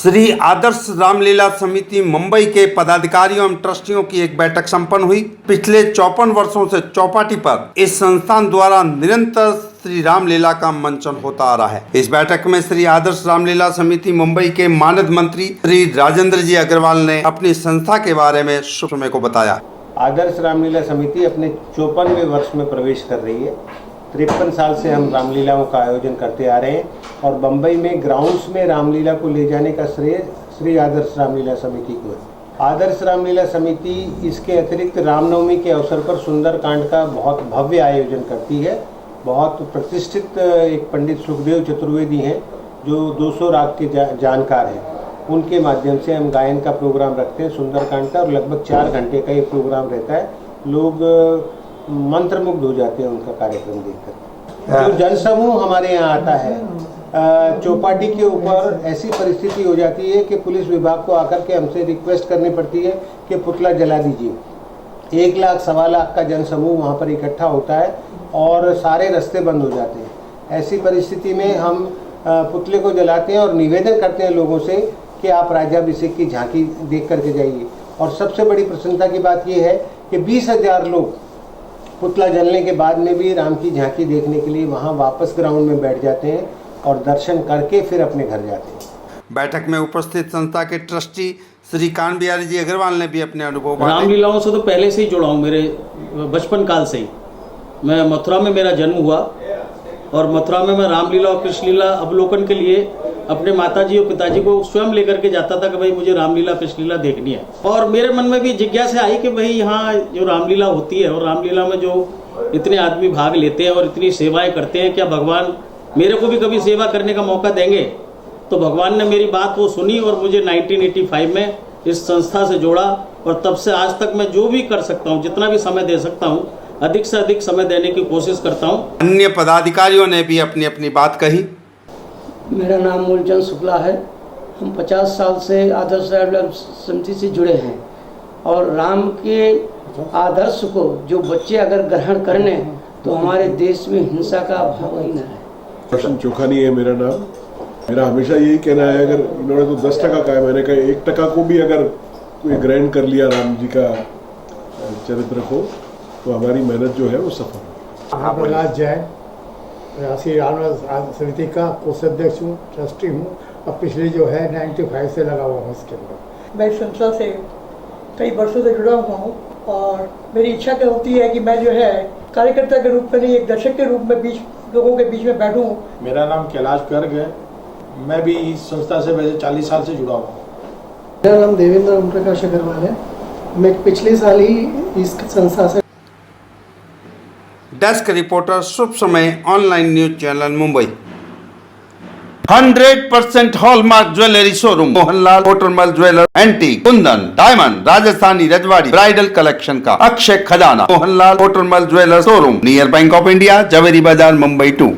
श्री आदर्श रामलीला समिति मुंबई के पदाधिकारियों एवं ट्रस्टियों की एक बैठक संपन्न हुई। पिछले 54 वर्षों से चौपाटी पर इस संस्थान द्वारा निरंतर श्री रामलीला का मंचन होता आ रहा है। इस बैठक में श्री आदर्श रामलीला समिति मुंबई के मानद मंत्री श्री राजेंद्र जी अग्रवाल ने अपनी संस्था के बारे में समय को बताया। आदर्श रामलीला समिति अपने 54वें वर्ष में प्रवेश कर रही है। 53 साल से हम रामलीलाओं का आयोजन करते आ रहे हैं और बम्बई में ग्राउंड्स में रामलीला को ले जाने का श्रेय श्री आदर्श रामलीला समिति को है। आदर्श रामलीला समिति इसके अतिरिक्त रामनवमी के अवसर पर सुंदरकांड का बहुत भव्य आयोजन करती है। बहुत प्रतिष्ठित एक पंडित सुखदेव चतुर्वेदी हैं जो 200 राग के जानकार हैं। उनके माध्यम से हम गायन का प्रोग्राम रखते हैं सुंदरकांड का और लगभग 4 घंटे का ये प्रोग्राम रहता है। लोग मंत्रमुग्ध हो जाते हैं उनका कार्यक्रम देखकर। जो जनसमूह हमारे यहाँ आता है, चौपाटी के ऊपर ऐसी परिस्थिति हो जाती है कि पुलिस विभाग को आकर के हमसे रिक्वेस्ट करनी पड़ती है कि पुतला जला दीजिए। 1 लाख सवा लाख का जनसमूह वहाँ पर इकट्ठा होता है और सारे रास्ते बंद हो जाते हैं। ऐसी परिस्थिति में हम पुतले को जलाते हैं और निवेदन करते हैं लोगों से कि आप राज्याभिषेक की झांकी देख करके जाइए। और सबसे बड़ी प्रसन्नता की बात यह है कि 20,000 लोग पुतला जलने के बाद में भी राम की झांकी देखने के लिए वहां वापस ग्राउंड में बैठ जाते हैं और दर्शन करके फिर अपने घर जाते हैं। बैठक में उपस्थित संस्था के ट्रस्टी श्री कान बिहारी जी अग्रवाल ने भी अपने अनुभव बांटे। रामलीलाओं से तो पहले से ही जुड़ा हूँ, मेरे बचपन काल से ही। मैं मथुरा में मेरा जन्म हुआ और मथुरा में मैं रामलीला और कृष्णलीला अवलोकन के लिए अपने माताजी और पिताजी को स्वयं लेकर के जाता था कि भाई मुझे रामलीला कृष्णलीला देखनी है। और मेरे मन में भी जिज्ञासा आई कि भाई यहाँ जो रामलीला होती है और रामलीला में जो इतने आदमी भाग लेते हैं और इतनी सेवाएं करते हैं, क्या भगवान मेरे को भी कभी सेवा करने का मौका देंगे? तो भगवान ने मेरी बात वो सुनी और मुझे 1985 में इस संस्था से जोड़ा और तब से आज तक मैं जो भी कर सकता हूँ, जितना भी समय दे सकता हूँ, अधिक से अधिक समय देने की कोशिश करता हूँ। अन्य पदाधिकारियों ने भी अपनी अपनी बात कही। मेरा नाम मूलचंद शुक्ला है। हम 50 साल से आदर्श रामलीला समिति से जुड़े हैं और राम के आदर्श को जो बच्चे अगर ग्रहण कर लें तो हमारे देश में हिंसा का भाव ही न है। प्रश्न चोखानी है मेरा नाम। मेरा हमेशा यही कहना है, अगर इन्होंने तो 10% कहा है, मैंने कहा 1% को भी अगर कोई ग्रहण कर लिया राम जी का चरित्र को तो हमारी मेहनत जो है वो सफल है। प्रहलाद जैन, राष्ट्रीय रामलीला समिति का कोषाध्यक्ष हूँ, ट्रस्टी हूँ और पिछले जो है 95 से लगा हुआ हूँ इसके अंदर। मैं संस्था से कई वर्षों से जुड़ा हुआ हूँ और मेरी इच्छा क्या होती है कि मैं जो है कार्यकर्ता के रूप में नहीं, एक दर्शक के रूप में लोगों के बीच में बैठूं। मेरा नाम कैलाश गर्ग है। मैं भी इस संस्था से वैसे 40 साल से जुड़ा हूँ। मेरा नाम देवेंद्र ओम प्रकाश अग्रवाल है। मैं पिछले साल ही इस संस्था से। Desk reporter Shubh Samay online news channel Mumbai. 100% hallmark jewellery showroom Mohanlal Hotarmal jeweller, antique, kundan, diamond, Rajasthani, Rajwadi, bridal collection का अक्षय खजाना। Mohanlal Hotarmal jeweller showroom near bank of India, Zaveri Bazaar, Mumbai 2।